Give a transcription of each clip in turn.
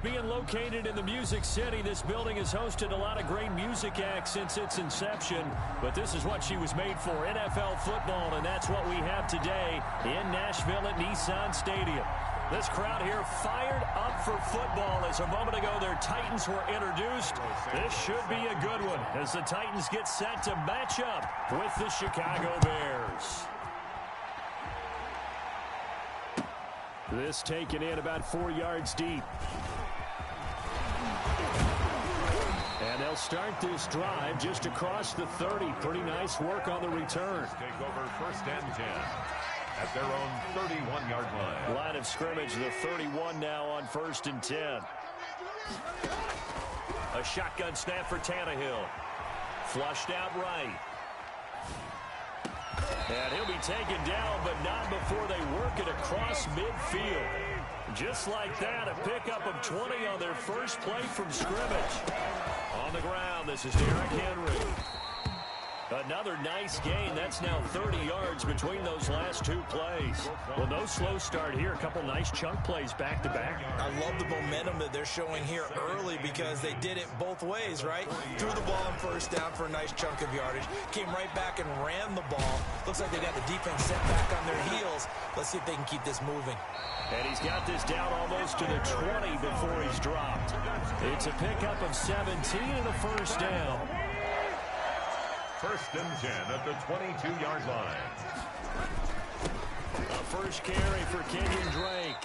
Being located in the Music City, this building has hosted a lot of great music acts since its inception, but this is what she was made for, NFL football, and that's what we have today in Nashville at Nissan Stadium. This crowd here fired up for football as a moment ago their Titans were introduced. This should be a good one as the Titans get set to match up with the Chicago Bears. This taken in about 4 yards deep. And they'll start this drive just across the 30. Pretty nice work on the return. Take over 1st and 10 at their own 31-yard line. Line of scrimmage, the 31 now on 1st and 10. A shotgun snap for Tannehill. Flushed out right. And he'll be taken down, but not before they work it across midfield. Just like that, a pickup of 20 on their first play from scrimmage. On the ground, this is Derrick Henry. Another nice gain. That's now 30 yards between those last two plays. Well, no slow start here. A couple nice chunk plays back-to-back. I love the momentum that they're showing here early because they did it both ways, right? Threw the ball on 1st down for a nice chunk of yardage. Came right back and ran the ball. Looks like they got the defense set back on their heels. Let's see if they can keep this moving. And he's got this down almost to the 20 before he's dropped. It's a pickup of 17 and a 1st down. 1st and 10 at the 22-yard line. A first carry for Kenyon Drake.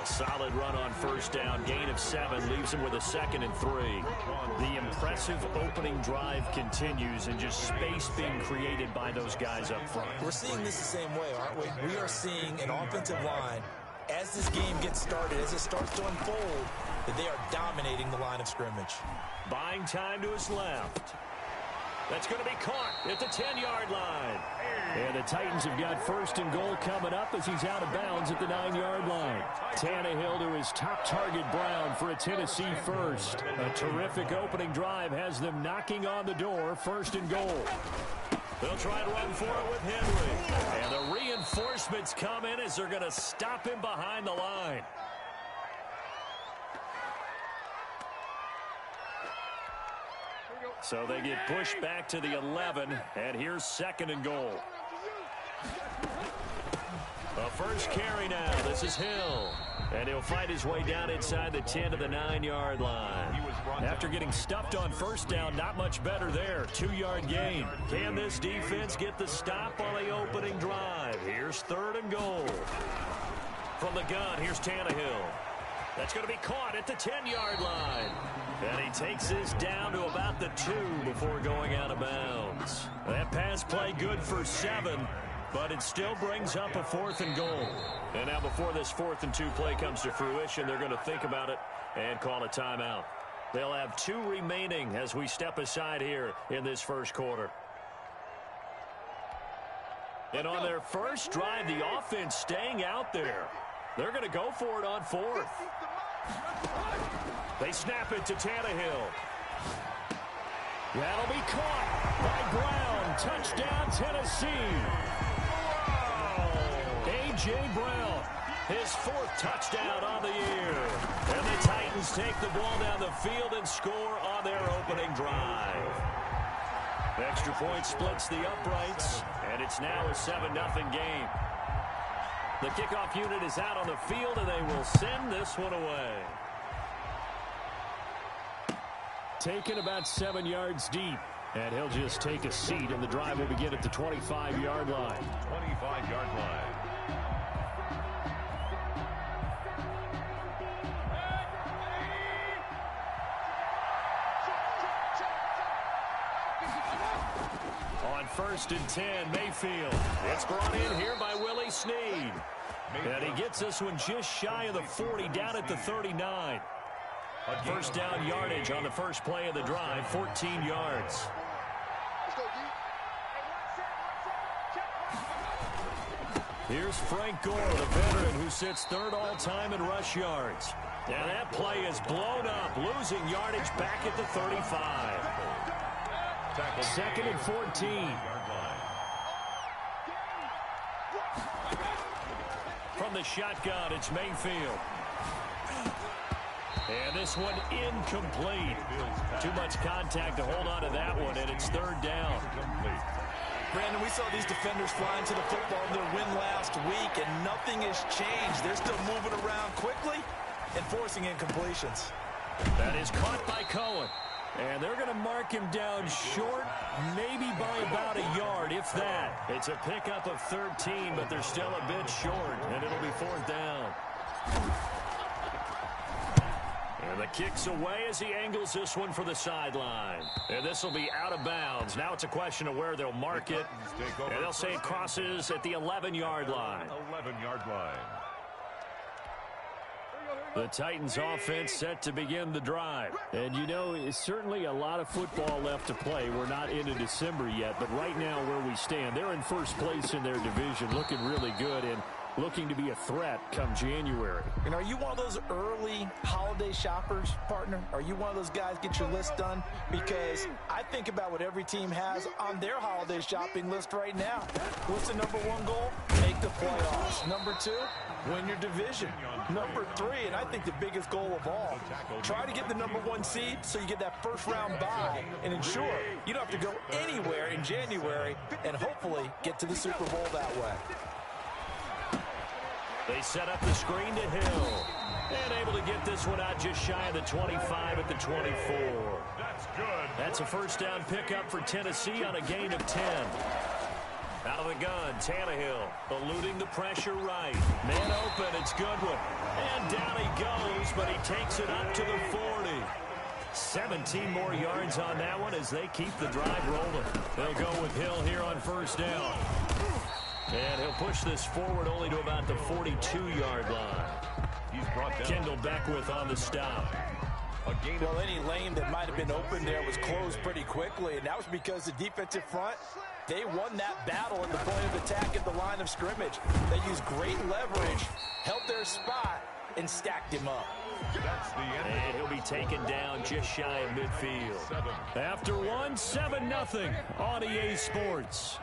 A solid run on 1st down. Gain of 7 leaves him with a 2nd and 3. The impressive opening drive continues and just space being created by those guys up front. We're seeing this the same way, aren't we? We are seeing an offensive line, as this game gets started, as it starts to unfold, that they are dominating the line of scrimmage. Buying time to his left. That's going to be caught at the 10-yard line. And the Titans have got 1st and goal coming up as he's out of bounds at the 9-yard line. Tannehill to his top target, Brown, for a Tennessee first. A terrific opening drive has them knocking on the door, 1st and goal. They'll try and run for it with Henry. And the reinforcements come in as they're going to stop him behind the line. So they get pushed back to the 11, and here's 2nd and goal. A first carry now. This is Hill. And he'll fight his way down inside the 10 to the 9-yard line. After getting stuffed on 1st down, not much better there. 2-yard gain. Can this defense get the stop on the opening drive? Here's 3rd and goal. From the gun, here's Tannehill. That's going to be caught at the 10-yard line. And he takes this down to about the 2 before going out of bounds. That pass play good for 7, but it still brings up a 4th and goal. And now before this 4th and 2 play comes to fruition, they're going to think about it and call a timeout. They'll have 2 remaining as we step aside here in this first quarter. And on their first drive, the offense staying out there. They're going to go for it on 4th. They snap it to Tannehill. That'll be caught by Brown. Touchdown, Tennessee. A.J. Brown, his 4th touchdown on the year. And the Titans take the ball down the field and score on their opening drive. Extra point splits the uprights, and it's now a 7-0 game. The kickoff unit is out on the field, and they will send this one away. Taken about 7 yards deep, and he'll just take a seat, and the drive will begin at the 25-yard line. 25-yard line. On 1st and 10, Mayfield. It's brought in here by Willie Snead. And he gets this one just shy of the 40, down at the 39. 1st down yardage on the first play of the drive, 14 yards. Here's Frank Gore, the veteran who sits 3rd all-time in rush yards. And that play is blown up, losing yardage back at the 35. 2nd and 14. From the shotgun, it's Mayfield. And this one incomplete. Too much contact to hold on to that one, and it's third down. Brandon, we saw these defenders flying to the football in their win last week, and nothing has changed. They're still moving around quickly and forcing incompletions. That is caught by Cohen. And they're going to mark him down short, maybe by about a yard, if that. It's a pickup of 13, but they're still a bit short, and it'll be fourth down. And the kick's away as he angles this one for the sideline. And this will be out of bounds. Now it's a question of where they'll mark it. And they'll say it crosses at the 11-yard line. 11-yard line. The Titans offense set to begin the drive. And, you know, it's certainly a lot of football left to play. We're not into December yet, but right now where we stand, they're in first place in their division, looking really good and looking to be a threat come January. And are you one of those early holiday shoppers, partner? Are you one of those guys get your list done? Because I think about what every team has on their holiday shopping list right now. What's the number one goal? Make the playoffs. Number two, win your division. Number three, and I think the biggest goal of all, try to get the number one seed so you get that first round bye and ensure you don't have to go anywhere in January and hopefully get to the Super Bowl that way. They set up the screen to Hill. And able to get this one out just shy of the 25 at the 24. That's good. That's a first down pickup for Tennessee on a gain of 10. Out of the gun, Tannehill eluding the pressure right. Man open, it's Goodwin. And down he goes, but he takes it up to the 40. 17 more yards on that one as they keep the drive rolling. They'll go with Hill here on first down. And he'll push this forward only to about the 42-yard line. He's brought down. Kendall Beckwith on the stop. Well, any lane that might have been open there was closed pretty quickly, and that was because the defensive front, they won that battle at the point of attack at the line of scrimmage. They used great leverage, held their spot, and stacked him up. That's the end. And he'll be taken down just shy of midfield. After one, 7-0 on EA Sports.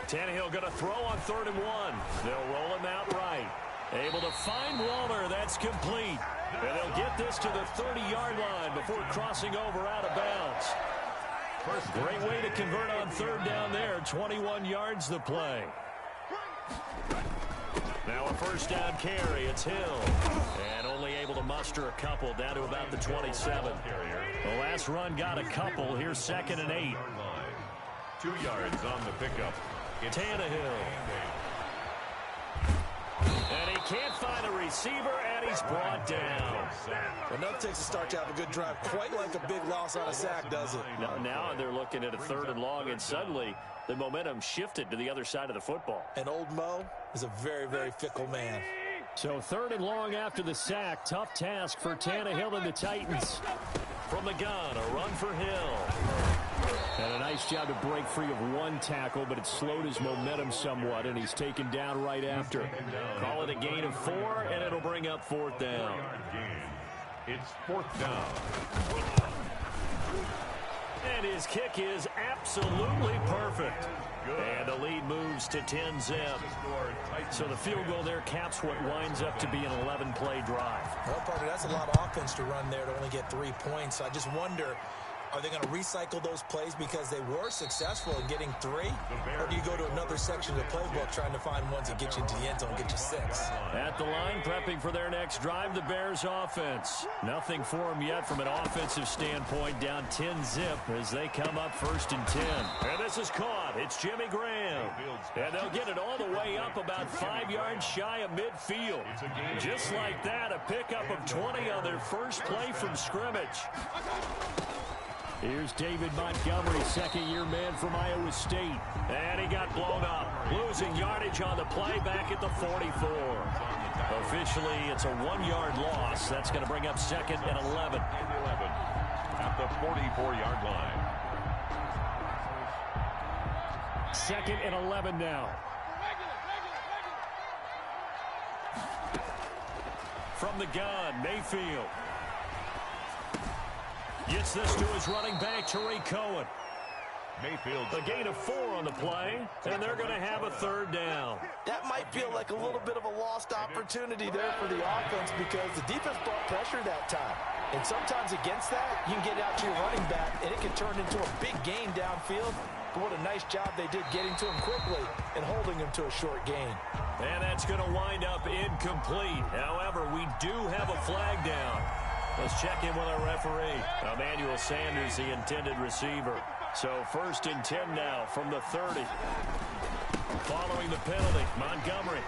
Tannehill going to throw on 3rd and 1. They'll roll him out right. Able to find Waller. That's complete. And they'll get this to the 30-yard line before crossing over out of bounds. Great way to convert on 3rd down there. 21 yards the play. Now a first down carry. It's Hill. And only able to muster a couple down to about the 27. The last run got a couple. Here's 2nd and 8. 2 yards on the pickup. Tannehill. And he can't find a receiver, and he's brought down. Well, nothing takes a start to have a good drive, quite like a big loss on a sack, does it? Now they're looking at a 3rd and long, and suddenly the momentum shifted to the other side of the football. And old Mo is a very, very fickle man. So 3rd and long after the sack. Tough task for Tannehill and the Titans. From the gun, a run for Hill. And a nice job to break free of one tackle, but it slowed his momentum somewhat, and he's taken down right after. Call it a gain of 4, and it'll bring up 4th down. It's 4th down. And his kick is absolutely perfect. And the lead moves to 10-0. So the field goal there caps what winds up to be an 11-play drive. Well, partner, that's a lot of offense to run there to only get 3 points. I just wonder, are they going to recycle those plays because they were successful in getting 3? Or do you go to another section of the playbook trying to find ones that get you into the end zone, get you 6? At the line, prepping for their next drive, the Bears offense. Nothing for them yet from an offensive standpoint, down 10-0 as they come up 1st and 10. And this is caught. It's Jimmy Graham. And they'll get it all the way up about 5 yards shy of midfield. Just like that, a pickup of 20 on their first play from scrimmage. Here's David Montgomery, 2nd-year man from Iowa State. And he got blown up. Losing yardage on the play back at the 44. Officially, it's a 1-yard loss. That's going to bring up 2nd and 11. At the 44-yard line. 2nd and 11 now. From the gun, Mayfield. Gets this to his running back, Tariq Cohen. Mayfield. A gain of 4 on the play, and they're going to have a 3rd down. That might feel like a little bit of a lost opportunity there for the offense because the defense brought pressure that time. And sometimes against that, you can get out to your running back, and it can turn into a big gain downfield. But what a nice job they did getting to him quickly and holding him to a short gain. And that's going to wind up incomplete. However, we do have a flag down. Let's check in with our referee. Emmanuel Sanders, the intended receiver. So 1st and 10 now from the 30. Following the penalty, Montgomery.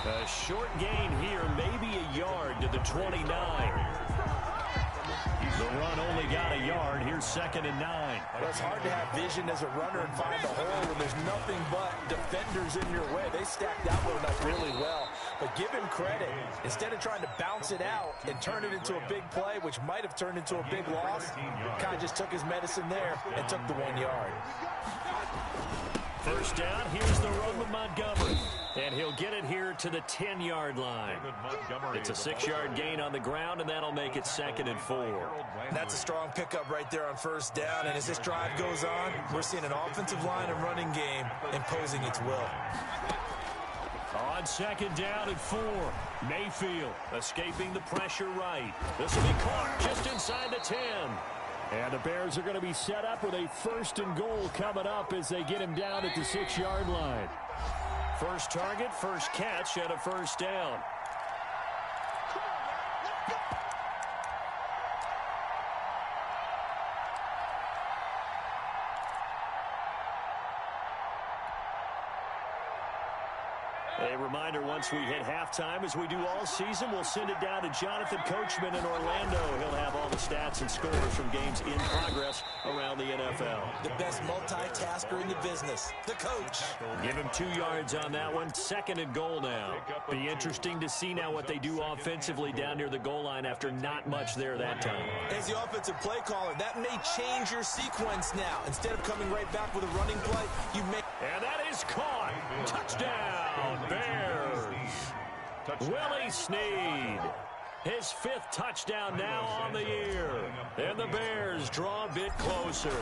A short gain here, maybe a yard to the 29. The run only got a yard. Here's 2nd and 9. Well, it's hard to have vision as a runner and find the hole when there's nothing but defenders in your way. They stacked out with enough really well. But give him credit. Instead of trying to bounce it out and turn it into a big play, which might have turned into a big loss, kind of just took his medicine there and took the 1 yard. 1st down, here's the run with Montgomery. And he'll get it here to the 10-yard line. It's a 6-yard gain on the ground, and that'll make it 2nd and 4. That's a strong pickup right there on 1st down. And as this drive goes on, we're seeing an offensive line and running game imposing its will. On 2nd down and 4, Mayfield escaping the pressure right. This will be caught just inside the 10. And the Bears are going to be set up with a 1st and goal coming up as they get him down at the 6-yard line. First target, first catch, and a 1st down. A reminder, once we hit halftime, as we do all season, we'll send it down to Jonathan Coachman in Orlando. He'll have all the stats and scores from games in progress around the NFL. The best multitasker in the business, the coach. Give him 2 yards on that one. 2nd and goal now. Be interesting to see now what they do offensively down near the goal line after not much there that time. As the offensive play caller, that may change your sequence now. Instead of coming right back with a running play, you may... And that is caught. Touchdown, Bears. Willie Snead. His 5th touchdown now on the year. And the Bears draw a bit closer.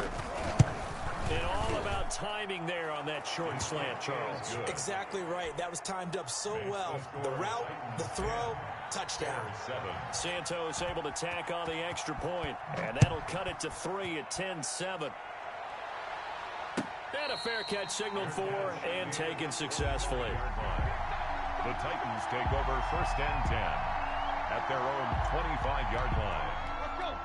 And all about timing there on that short slant, Charles. Exactly right. That was timed up so well. The route, the throw, touchdown. Santos able to tack on the extra point. And that'll cut it to 3 at 10-7. And a fair catch signaled for and taken successfully. The Titans take over 1st and 10 at their own 25-yard line.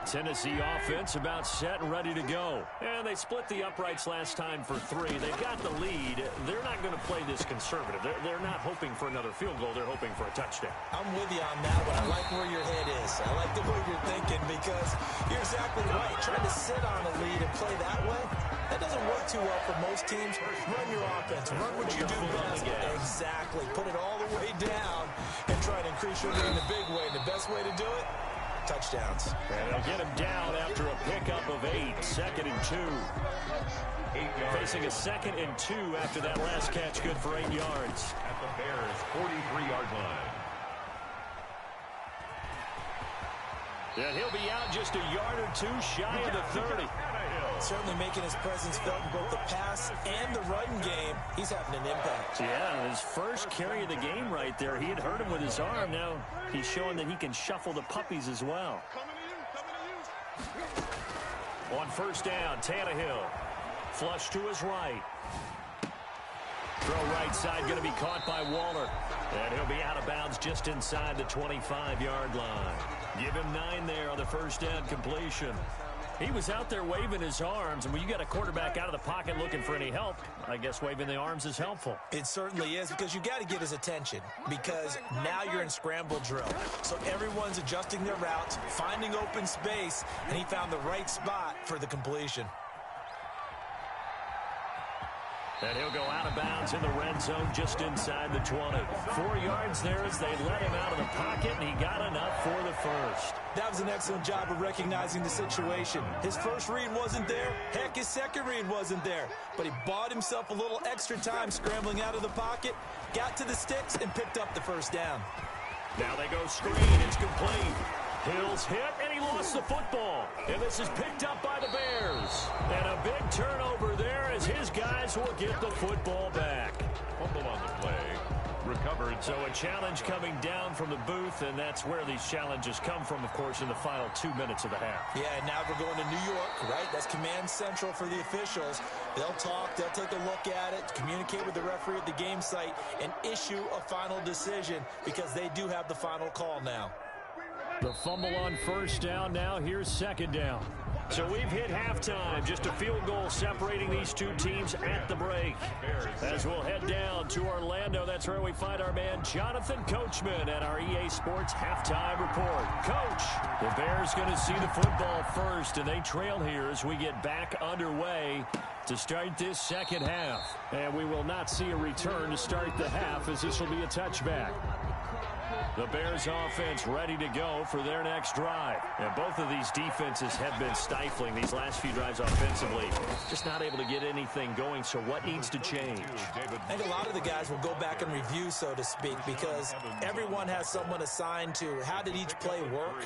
Tennessee offense about set and ready to go. And they split the uprights last time for 3. They've got the lead. They're not going to play this conservative. They're not hoping for another field goal. They're hoping for a touchdown. I'm with you on that one. I like where your head is. I like the way you're thinking because you're exactly right. Trying to sit on a lead and play that way, that doesn't work too well for most teams. Run your offense. Run what you do best. Exactly. Put it all the way down and try to increase your lead in a big way. And the best way to do it, touchdowns. And they'll get him down after a pickup of 8. 2nd and 2. Facing a 2nd and 2 after that last catch, good for 8 yards. At the Bears' 43-yard line. And he'll be out just a yard or 2 shy of the 30. Certainly making his presence felt in both the pass and the run game. He's having an impact. Yeah, his first carry of the game right there. He had hurt him with his arm. Now he's showing that he can shuffle the puppies as well. On 1st down, Tannehill. Flush to his right. Throw right side going to be caught by Waller. And he'll be out of bounds just inside the 25-yard line. Give him 9 there on the 1st down completion. He was out there waving his arms, and when you got a quarterback out of the pocket looking for any help, I guess waving the arms is helpful. It certainly is, because you got to get his attention, because now you're in scramble drill. So everyone's adjusting their routes, finding open space, and he found the right spot for the completion. And he'll go out of bounds in the red zone just inside the 20. 4 yards there as they let him out of the pocket, and he got enough for the first. That was an excellent job of recognizing the situation. His first read wasn't there. Heck, his second read wasn't there. But he bought himself a little extra time scrambling out of the pocket, got to the sticks, and picked up the 1st down. Now they go screen. It's complete. Hill's hit, and he he lost the football. And this is picked up by the Bears. And a big turnover there as his guys will get the football back. Fumble on the play. Recovered. So a challenge coming down from the booth, and that's where these challenges come from, of course, in the final 2 minutes of the half. Yeah, and now we're going to New York, right? That's command central for the officials. They'll talk, they'll take a look at it, communicate with the referee at the game site, and issue a final decision because they do have the final call now. The fumble on first down now. Here's second down. So we've hit halftime. Just a field goal separating these two teams at the break. As we'll head down to Orlando, that's where we find our man Jonathan Coachman at our EA Sports Halftime Report. Coach, the Bears going to see the football first, and they trail here as we get back underway to start this second half. And we will not see a return to start the half as this will be a touchback. The Bears offense ready to go for their next drive. And both of these defenses have been stifling these last few drives offensively. Just not able to get anything going, so what needs to change? I think a lot of the guys will go back and review, so to speak, because everyone has someone assigned to how did each play work.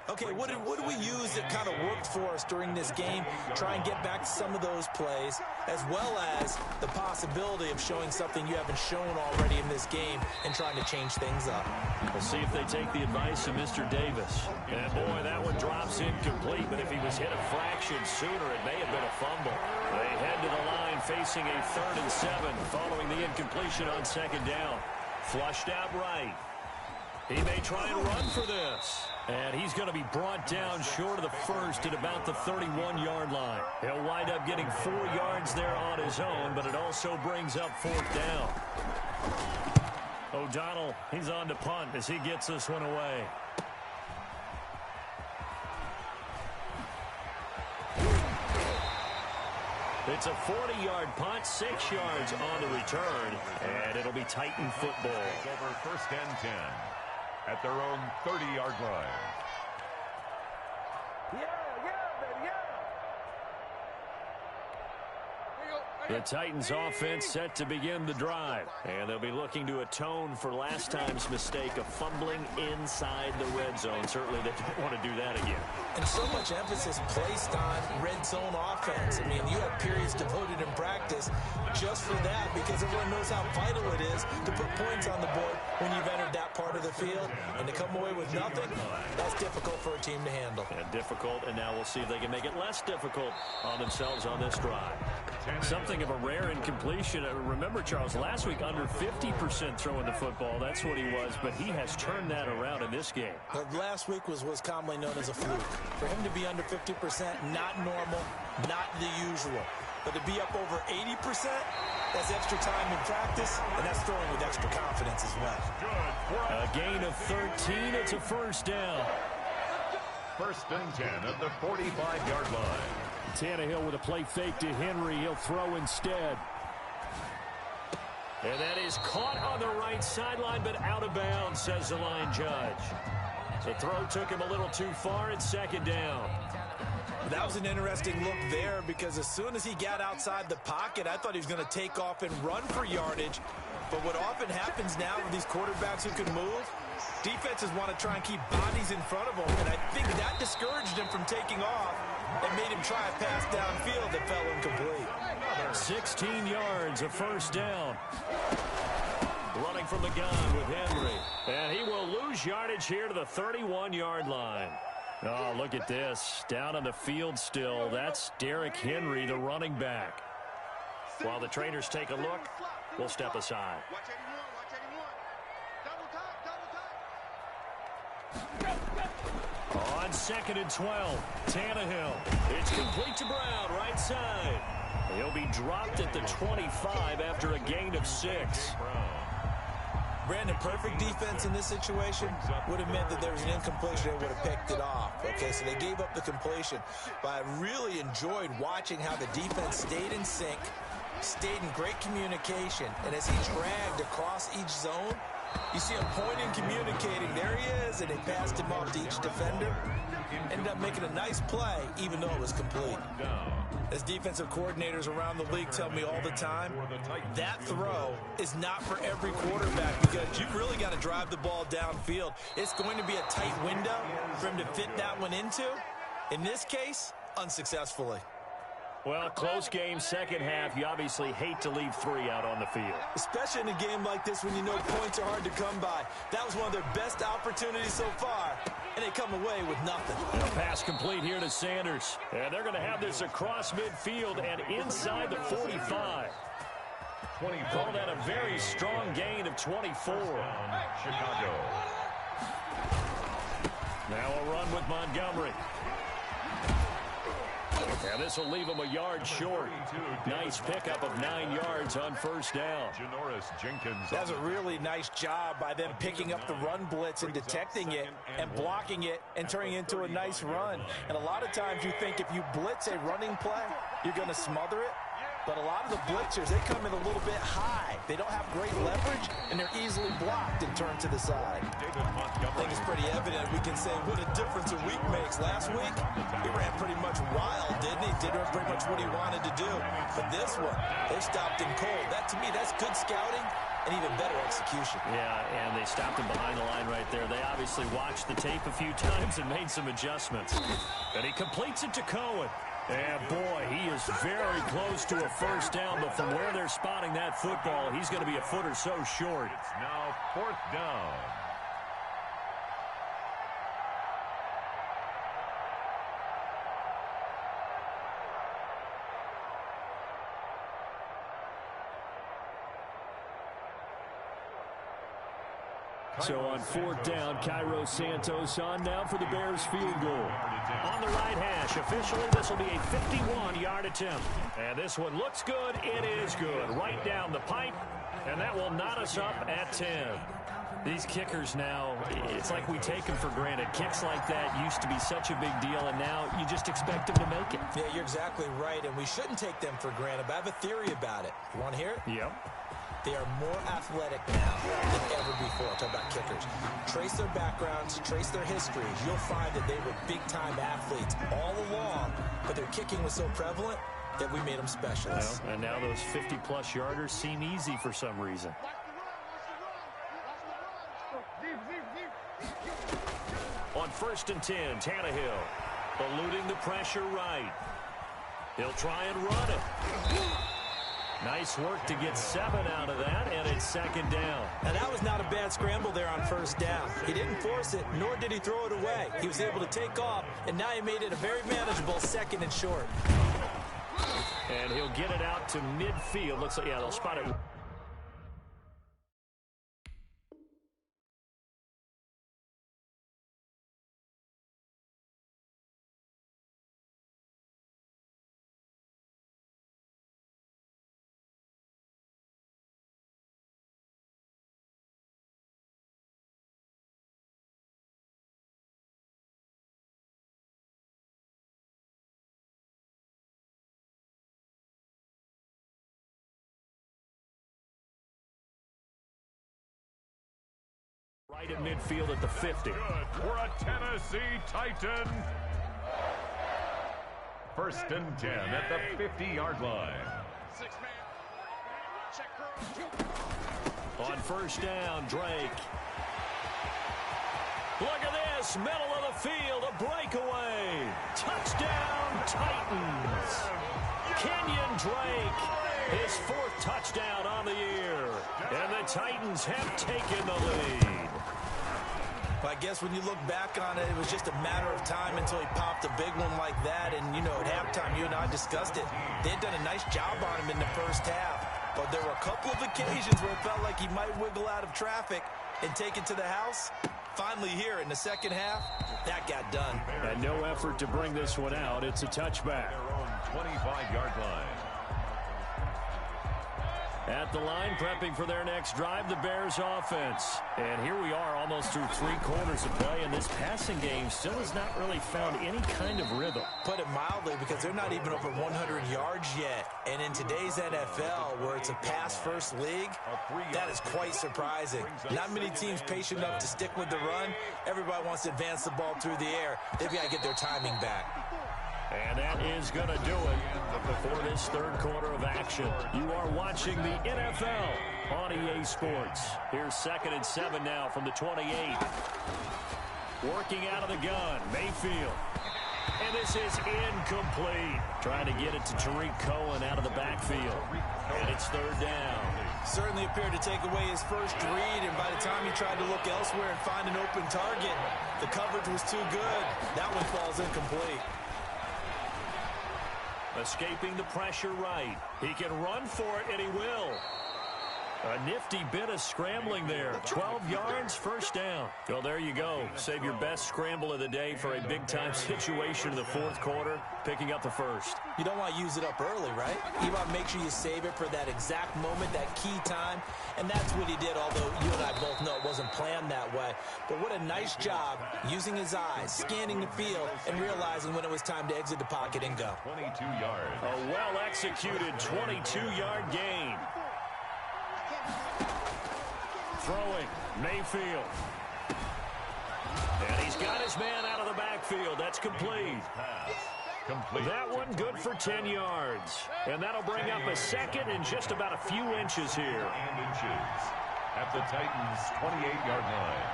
Okay, what did we use that kind of worked for us during this game? Try and get back to some of those plays, as well as the possibility of showing something you haven't shown already in this game and trying to change things up. We'll see if they take the advice of Mr. Davis. And boy, that one drops incomplete, but if he was hit a fraction sooner, it may have been a fumble. They head to the line facing a 3rd and 7 following the incompletion on second down. Flushed out right. He may try and run for this. And he's going to be brought down short of the first at about the 31-yard line. He'll wind up getting 4 yards there on his own, but it also brings up 4th down. O'Donnell, he's on to punt as he gets this one away. It's a 40-yard punt, 6 yards on the return, and it'll be Titan football. Over 1st and 10 at their own 30-yard line. The Titans offense set to begin the drive, and they'll be looking to atone for last time's mistake of fumbling inside the red zone. Certainly they don't want to do that again. And so much emphasis placed on red zone offense. I mean, you have periods devoted in practice just for that because everyone knows how vital it is to put points on the board when you've entered that part of the field. And to come away with nothing, that's difficult for a team to handle. And difficult, and now we'll see if they can make it less difficult on themselves on this drive. Something of a rare incompletion. Remember, Charles, last week under 50% throwing the football. That's what he was, but he has turned that around in this game. But last week was commonly known as a fluke. For him to be under 50%, not normal, not the usual. But to be up over 80%, that's extra time in practice, and that's throwing with extra confidence as well. A gain of 13. It's a 1st down. 1st and 10 at the 45-yard line. Tannehill with a play fake to Henry. He'll throw instead. And that is caught on the right sideline, but out of bounds, says the line judge. The throw took him a little too far. It's 2nd down. That was an interesting look there because as soon as he got outside the pocket, I thought he was going to take off and run for yardage. But what often happens now with these quarterbacks who can move, defenses want to try and keep bodies in front of them. And I think that discouraged him from taking off and made him try a pass downfield that fell incomplete. 16 yards, a 1st down. Running from the gun with Henry. And he will lose yardage here to the 31-yard line. Oh, look at this. Down on the field still. That's Derrick Henry, the running back. While the trainers take a look, we'll step aside. On 2nd and 12, Tannehill. It's complete to Brown, right side. He'll be dropped at the 25 after a gain of 6. Brandon, perfect defense in this situation would have meant that there was an incompletion and would have picked it off. Okay, so they gave up the completion. But I really enjoyed watching how the defense stayed in sync, stayed in great communication, and as he dragged across each zone, You see him pointing, communicating. There he is, and they passed him off to each defender. Ended up making a nice play, even though it was complete. As defensive coordinators around the league tell me all the time, that throw is not for every quarterback because you've really got to drive the ball downfield. It's going to be a tight window for him to fit that one into. In this case, unsuccessfully. Well, close game, second half. You obviously hate to leave 3 out on the field. Especially in a game like this when you know points are hard to come by. That was one of their best opportunities so far, and they come away with nothing. A pass complete here to Sanders. And they're going to have this across midfield and inside the 45. Call that a very strong gain of 24. Chicago. Now a run with Montgomery. And this will leave him a yard short. Nice pickup of 9 yards on first down. Jenkins. That's a really nice job by them picking up the run blitz and detecting it and blocking it and turning it into a nice run. And a lot of times you think if you blitz a running play, you're going to smother it. But a lot of the blitzers, they come in a little bit high. They don't have great leverage, and they're easily blocked and turned to the side. I think it's pretty evident. We can say what a difference a week makes. Last week, he ran pretty much wild, didn't he? Did pretty much what he wanted to do. But this one, they stopped him cold. That, to me, that's good scouting and even better execution. Yeah, and they stopped him behind the line right there. They obviously watched the tape a few times and made some adjustments. And he completes it to Cohen. And, boy, he is very close to a first down, but from where they're spotting that football, he's going to be a foot or so short. It's now 4th down. So on 4th down, Cairo Santos on now for the Bears field goal. On the right hash, officially this will be a 51-yard attempt. And this one looks good. It is good. Right down the pipe. And that will knot us up at 10. These kickers now, it's like we take them for granted. Kicks like that used to be such a big deal, and now you just expect them to make it. Yeah, you're exactly right, and we shouldn't take them for granted. But I have a theory about it. You want to hear it? Yep. They are more athletic now than ever before. Talk about kickers. Trace their backgrounds, trace their histories. You'll find that they were big-time athletes all along, but their kicking was so prevalent that we made them specialists. Well, and now those 50-plus yarders seem easy for some reason. On 1st and 10, Tannehill eluding the pressure right. He'll try and run it. Nice work to get 7 out of that, and it's 2nd down. And that was not a bad scramble there on 1st down. He didn't force it, nor did he throw it away. He was able to take off, and now he made it a very manageable 2nd and short. And he'll get it out to midfield. Looks like, yeah, they'll spot it. Right at midfield at the 50. Good for a Tennessee Titan. 1st and 10 at the 50-yard line. On 1st down, Drake. Look at this, middle of the field, a breakaway. Touchdown, Titans. Kenyon Drake, his 4th touchdown on the year. And the Titans have taken the lead. I guess when you look back on it, it was just a matter of time until he popped a big one like that. And, you know, at halftime, you and I discussed it. They had done a nice job on him in the 1st half. But there were a couple of occasions where it felt like he might wiggle out of traffic and take it to the house. Finally here in the 2nd half, that got done. And no effort to bring this one out. It's a touchback. Their own 25-yard line. At the line, prepping for their next drive, the Bears offense. And here we are almost through 3 quarters of play, and this passing game still has not really found any kind of rhythm. Put it mildly, because they're not even over 100 yards yet. And in today's NFL, where it's a pass-first league, that is quite surprising. Not many teams patient enough to stick with the run. Everybody wants to advance the ball through the air. They've got to get their timing back. And that is going to do it for this third quarter of action. You are watching the NFL on EA Sports. Here's 2nd and 7 now from the 28. Working out of the gun, Mayfield. And this is incomplete. Trying to get it to Tariq Cohen out of the backfield. And it's 3rd down. Certainly appeared to take away his first read, and by the time he tried to look elsewhere and find an open target, the coverage was too good. That one falls incomplete. Escaping the pressure right. He can run for it, and he will. A nifty bit of scrambling there. 12 yards, 1st down. Well, there you go. Save your best scramble of the day for a big-time situation in the 4th quarter, picking up the 1st. You don't want to use it up early, right? You want to make sure you save it for that exact moment, that key time. And that's what he did, although you and I both know it wasn't planned that way. But what a nice job using his eyes, scanning the field, and realizing when it was time to exit the pocket and go. 22 yards. A well-executed 22-yard gain. Throwing, Mayfield. And he's got his man out of the backfield. That's complete. Complete. That one good for 10 yards. And that'll bring up a 2nd and just about a few inches here. And inches at the Titans' 28-yard line.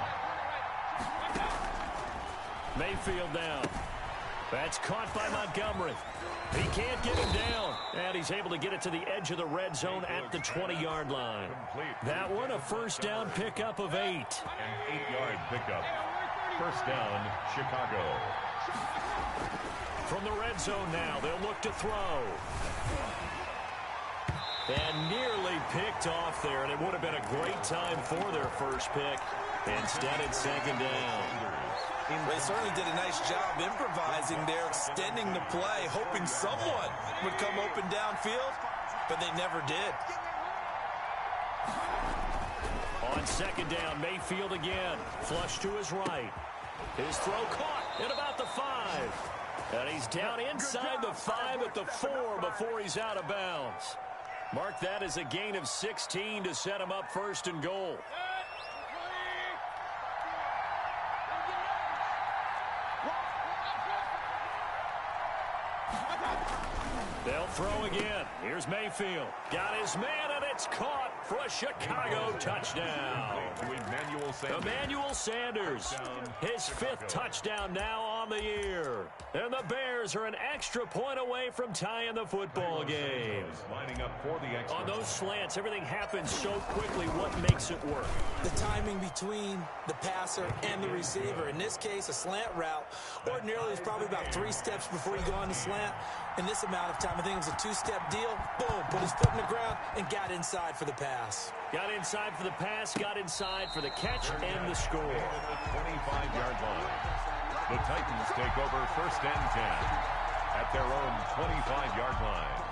Mayfield down. That's caught by Montgomery. He can't get him down. And he's able to get it to the edge of the red zone at the 20-yard line. That one, a 1st down pickup of 8. An 8-yard pickup. 1st down, Chicago. From the red zone now, they'll look to throw. And nearly picked off there, and it would have been a great time for their first pick. Instead, it's 2nd down. They certainly did a nice job improvising there, extending the play, hoping someone would come open downfield, but they never did. On 2nd down, Mayfield again. Flush to his right. His throw caught at about the 5. And he's down inside the 5 at the 4 before he's out of bounds. Mark that as a gain of 16 to set him up 1st and goal. They'll throw again. Here's Mayfield. Got his man, and it's caught for a Chicago touchdown. Emmanuel Sanders, his 5th touchdown now on the year. And the Bears are an extra point away from tying the football game. Lining up for the extra. On those slants, everything happens so quickly. What makes it work? The timing between the passer and the receiver. In this case, a slant route. Ordinarily, it's probably about 3 steps before you go on the slant. In this amount of time, I think it was a 2-step deal. Boom, put his foot in the ground and got inside for the pass. Got inside for the pass, got inside for the catch and the score. 25-yard line. The Titans take over 1st and 10 at their own 25-yard line.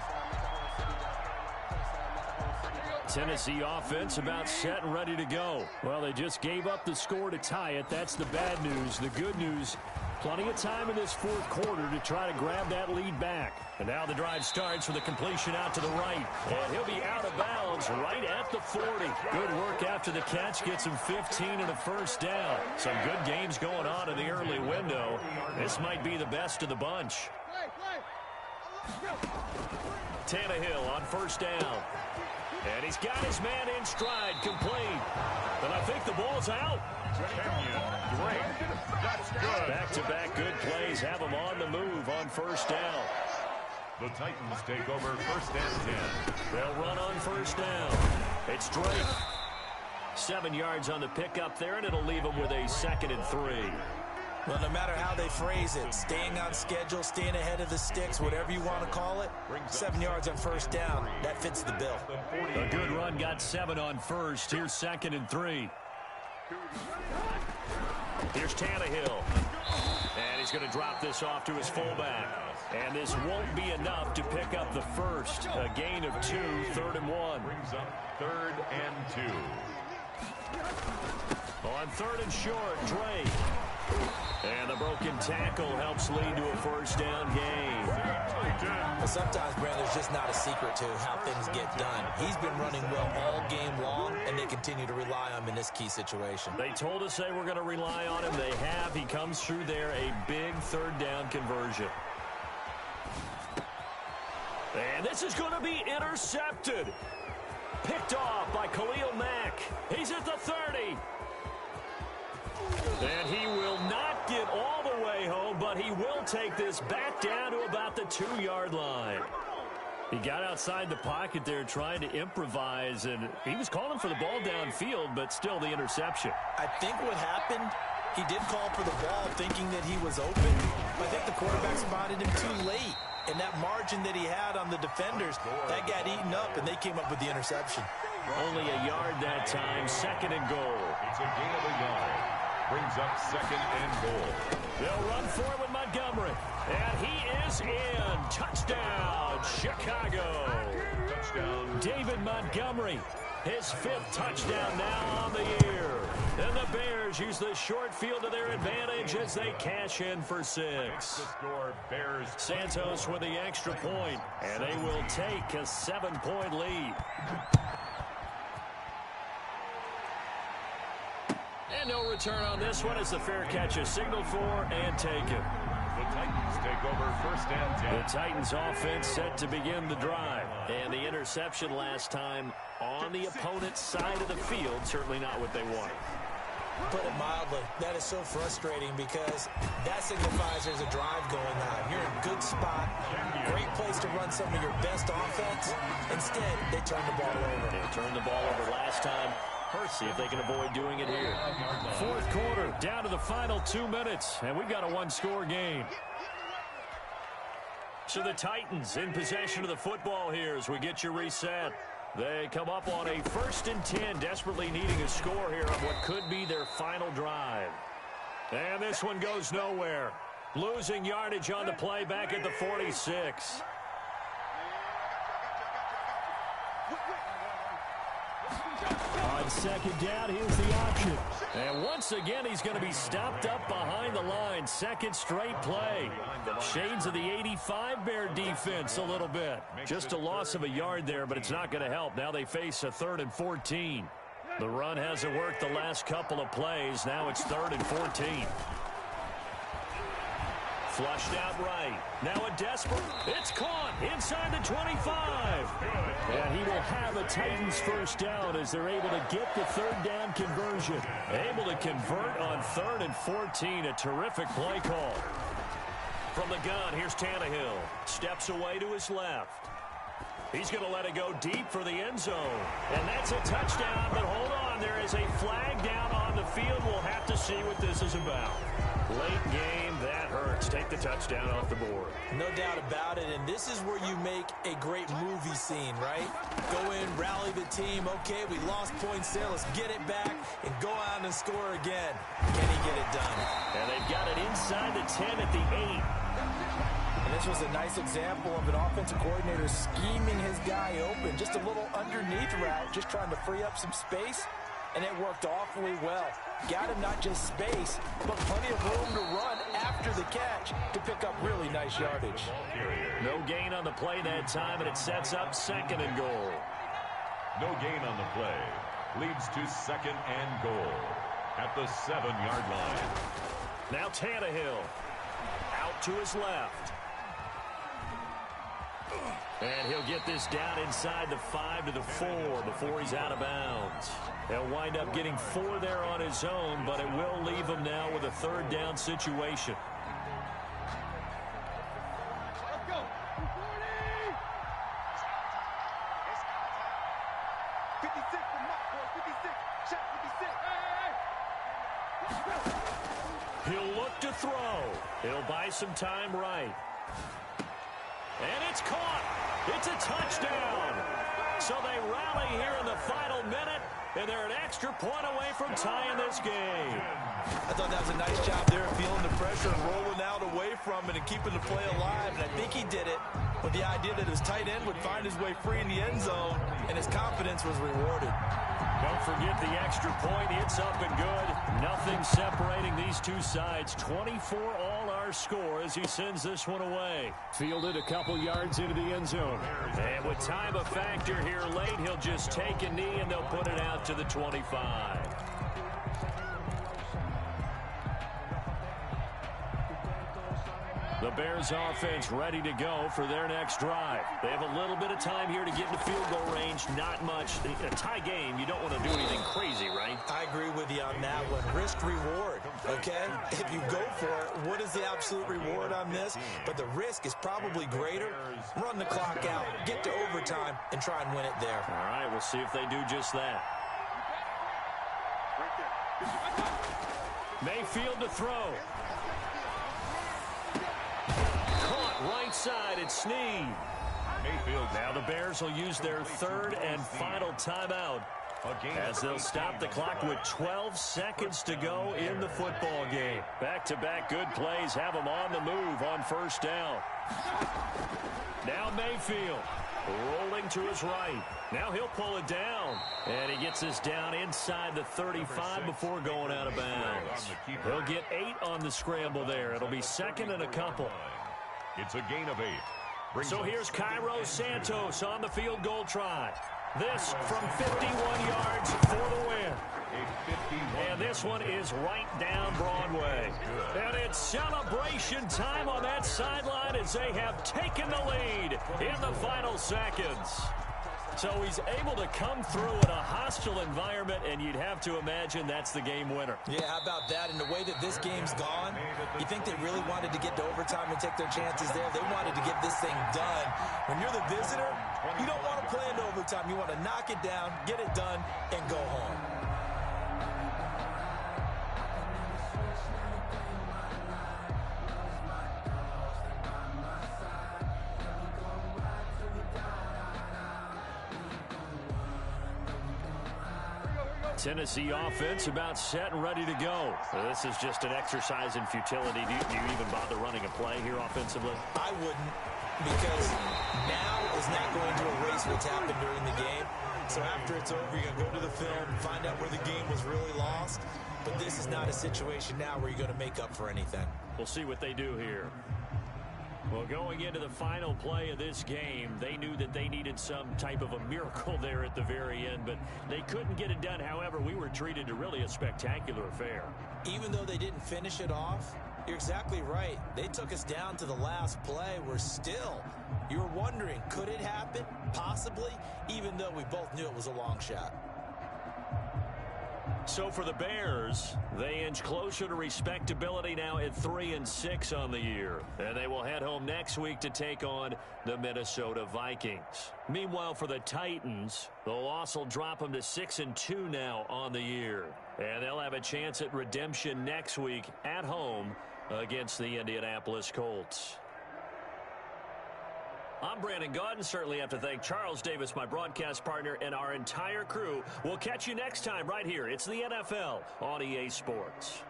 Tennessee offense about set and ready to go. Well, they just gave up the score to tie it. That's the bad news. The good news, plenty of time in this 4th quarter to try to grab that lead back. And now the drive starts with a completion out to the right. And he'll be out of bounds right at the 40. Good work after the catch. Gets him 15 and a 1st down. Some good games going on in the early window. This might be the best of the bunch. Tannehill on 1st down. And he's got his man in stride, complete. And I think the ball's out. Great. That's good. Back-to-back good plays have him on the move on 1st down. The Titans take over 1st and 10. They'll run on 1st down. It's Drake. 7 yards on the pickup there, and it'll leave him with a 2nd and 3. Well, no matter how they phrase it, staying on schedule, staying ahead of the sticks, whatever you want to call it, 7 yards on 1st down, that fits the bill. A good run got 7 on 1st. Here's 2nd and 3. Here's Tannehill. And he's going to drop this off to his fullback. And this won't be enough to pick up the first. A gain of 2, 3rd and 1. Brings up 3rd and 2. On 3rd and short, Drake. And the broken tackle helps lead to a first down gain. But sometimes, Brand, there's just not a secret to how things get done. He's been running well all game long, and they continue to rely on him in this key situation. They told us they were going to rely on him. They have. He comes through there, a big 3rd down conversion. And this is going to be intercepted. Picked off by Khalil Mack. He's at the 30. And he will not get all the way home, but he will take this back down to about the 2-yard line. He got outside the pocket there trying to improvise, and he was calling for the ball downfield, but still the interception. I think what happened, he did call for the ball thinking that he was open. I think the quarterback spotted him too late. And that margin that he had on the defenders, that got eaten up, and they came up with the interception. Only a yard that time, 2nd and goal. It's a gain of a yard. Brings up 2nd and goal. They'll run for it with Montgomery. And he is in. Touchdown, Chicago. Touchdown. David Montgomery, his 5th touchdown now on the year. And the Bears use the short field to their advantage as they cash in for 6. Bears. Santos with the extra point, and they will take a 7-point lead. And no return on this one as the fair catch is signaled for and taken. The Titans take over 1st and 10. The Titans offense set to begin the drive. And the interception last time on the opponent's side of the field, certainly not what they wanted. Put it mildly, that is so frustrating because that signifies there's a drive going on. You're in a good spot, great place to run some of your best offense. Instead, they turn the ball over. They turned the ball over last time. Let's see if they can avoid doing it here. 4th quarter, down to the final 2 minutes, and we've got a 1-score game. So the Titans in possession of the football here as we get you reset. They come up on a 1st and 10, desperately needing a score here on what could be their final drive. And this one goes nowhere. Losing yardage on the play back at the 46. On 2nd down, here's the option. And once again, he's going to be stopped up behind the line. 2nd straight play. Shades of the 85 Bear defense a little bit. Just a loss of a yard there, but it's not going to help. Now they face a 3rd and 14. The run hasn't worked the last couple of plays. Now it's 3rd and 14. Flushed out right. Now a desperate. It's caught inside the 25. And he will have a Titans first down as they're able to get the 3rd down conversion. Able to convert on 3rd and 14. A terrific play call. From the gun, here's Tannehill. Steps away to his left. He's going to let it go deep for the end zone. And that's a touchdown, but hold on. There is a flag down on the field. We'll have to see what this is about. Late game, that hurts. Take the touchdown off the board. No doubt about it, and this is where you make a great movie scene, right? Go in, rally the team. Okay, we lost points there. Let's get it back and go out and score again. Can he get it done? And they've got it inside the 10 at the 8. And this was a nice example of an offensive coordinator scheming his guy open. Just a little underneath route, just trying to free up some space, and it worked awfully well. Got him not just space, but plenty of room to run after the catch to pick up really nice yardage. No gain on the play that time, and it sets up 2nd and goal. No gain on the play. Leads to 2nd and goal at the 7-yard line. Now Tannehill out to his left. And he'll get this down inside the 5 to the 4 before he's out of bounds. He'll wind up getting 4 there on his own, but it will leave him now with a 3rd down situation. Let's go. 56 from Mark, boy. 56. Shot 56. Hey. He'll look to throw. He'll buy some time right. And it's caught. It's a touchdown. So they rally here in the final minute, and they're an extra point away from tying this game. I thought that was a nice job there, feeling the pressure and rolling out away from it and keeping the play alive. And I think he did it with the idea that his tight end would find his way free in the end zone, and his confidence was rewarded. Don't forget the extra point. It's up and good. Nothing separating these two sides. 24 all our score as he sends this one away. Fielded a couple yards into the end zone. And with time a factor here late, he'll just take a knee and they'll put it out to the 25. The Bears offense ready to go for their next drive. They have a little bit of time here to get into field goal range. Not much. A tie game, you don't want to do anything crazy, right? I agree with you on that one. Risk reward, okay? If you go for it, what is the absolute reward on this? But the risk is probably greater. Run the clock out, get to overtime, and try and win it there. All right, we'll see if they do just that. Mayfield to throw. Right side, it's Snead. Mayfield. Now the Bears will use their third and final timeout as they'll stop the clock with 12 seconds to go in the football game. Back-to-back good plays have them on the move on first down. Now Mayfield rolling to his right. Now he'll pull it down. And he gets this down inside the 35 before going out of bounds. He'll get 8 on the scramble there. It'll be second and a couple. It's a gain of 8. So here's Cairo Santos on the field goal try. This from 51 yards for the win. And this one is right down Broadway. And it's celebration time on that sideline as they have taken the lead in the final seconds. So he's able to come through in a hostile environment, and you'd have to imagine that's the game winner. Yeah, how about that? And the way that this game's gone, you think they really wanted to get to overtime and take their chances there? They wanted to get this thing done. When you're the visitor, you don't want to play into overtime. You want to knock it down, get it done, and go home. Tennessee offense about set and ready to go. This is just an exercise in futility. Do you even bother running a play here offensively? I wouldn't, because now is not going to erase what's happened during the game. So after it's over, you're going to go to the film and find out where the game was really lost. But this is not a situation now where you're going to make up for anything. We'll see what they do here. Well, going into the final play of this game, they knew that they needed some type of a miracle there at the very end, but they couldn't get it done. However, we were treated to really a spectacular affair. Even though they didn't finish it off, you're exactly right. They took us down to the last play. We're still, you were wondering, could it happen? Possibly, even though we both knew it was a long shot. So for the Bears, they inch closer to respectability now at 3-6 on the year. And they will head home next week to take on the Minnesota Vikings. Meanwhile, for the Titans, the loss will drop them to 6-2 now on the year. And they'll have a chance at redemption next week at home against the Indianapolis Colts. I'm Brandon Gaudin. Certainly have to thank Charles Davis, my broadcast partner, and our entire crew. We'll catch you next time right here. It's the NFL on EA Sports.